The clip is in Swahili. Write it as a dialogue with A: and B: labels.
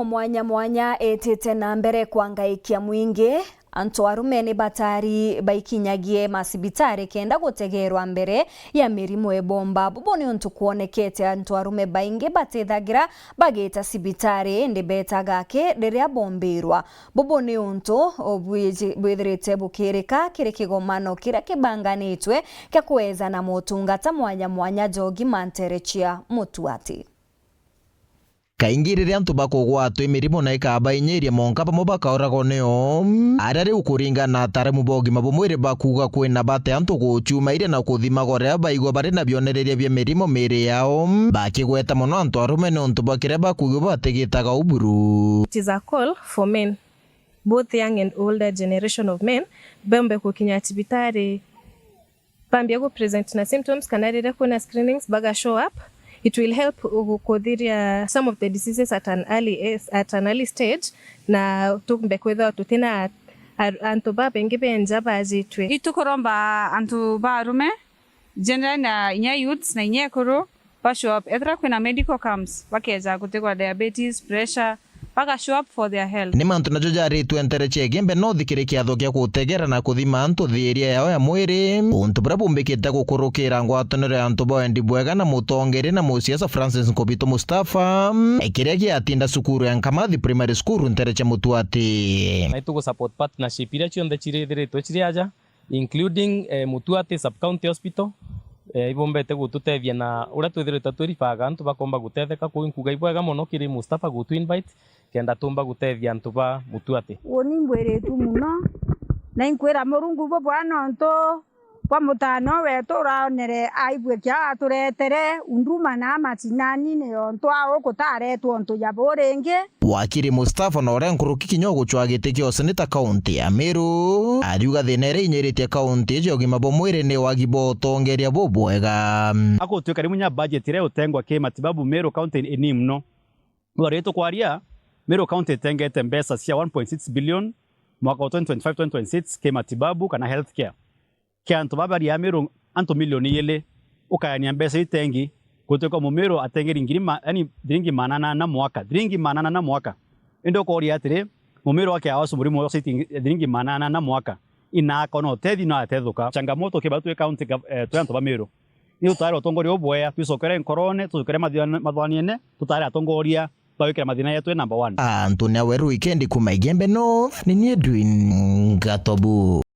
A: Mwanya mwanya etete na mbere kwangaikia mwingi antu arume ni batari baikinyagie masibitari kenda gutegerwa mbere ya mirimo ebomba buboni untu kuonekete antu arume baingi batethagira bagita sibitari ndi betagake riria bombirwa buboni untu bwithirite bukirika kiri kigomano kira kibanganitwe kya kuweza na motungata mwanya mwanya Jogi Manterechia Mutuati.
B: Kaingi riria antu bakugwatwa imirimo na ikabainyiria monka pamo bakaoragwo nio aria riu kuringana ataremu bogima bumwiri bakuga kwina bate antu guchuma iria na kuthimagwo riria baigwa bari na bionereria bia mirimo miri yao bakigweta muno antu arume ni untu bakiria bakugwa batigitaga uburu.
C: It is a call for men, both young and older generation of men, bembe kukinya sibitari pambia go present na symptoms kana riria kuna screenings baga show up. It will help kudhiria some of the diseases at an early stage na tumbe kwetha tutina antu babengi benja bazitwe
D: itukoromba antu barume generally na inya youths na inya kuru ba show up ethra kwina medical camps bakeja gutegwa diabetes, pressure baga show up for their health.
B: Ni mantu na jojaritwe Nterechia gembe no thikire kiatho gia gutegera na kuthima antu thiria yao ya mwiri untu bra bumbikite gukurukira ngwataniro antu boendi bwega na mutongeri na musiasa Francis Nkobito Mustafa ikiria giatinda sukuru ya Nkamathi Primary School Nterechia Mutuati
E: na itugo support partnership iria cionthe cirithiritwe ciri aja including Mutuati Sub County Hospital ibombete gututethia na uria twithirite twiribaga antu bakomba gutetheka kuinkuga ibwega muno kiri Mustafa gutu invite kenda tumba gutethia antu ba Mutuati
F: woni mbweretu muno na inkwira murungu bo bwana nto kwa mutano wetu raonere aibwe kya aturetere unduma na machinani ne onto aho kutaretwo onto yaborenge
B: wakiri Mustafa no renkuruki kinyo guchwagite kyo seneta county ya Meru ariuga thinere inyirite county Jogi mabomwire ni wagibo tongeria bobwega
G: ako tweka rimunya budget ire utengwa ke matibabu Meru county ni mno wareto kwaria Meru county tengete mbesa cia 1.6 billion mwaka 2025-2026 ke matibabu kana healthcare kia antu babari ya Meru antu milioni yele ukayania mbesa itengi kutoka Meru atengeri ngirima yani dringi manana na mwaka endo kori atire Meru wake awasu murimo wose dringi manana na mwaka ina kono tethi no atethuka changamoto ke batu county twantu ba Meru ni utare otongoria obwoya twisokere nkorone tusokere mathwaniene tutare atongoria bawikira mathina yetu number 1
B: Antonia Weru weekend kuma Igembe North ni Edwin Gatobu.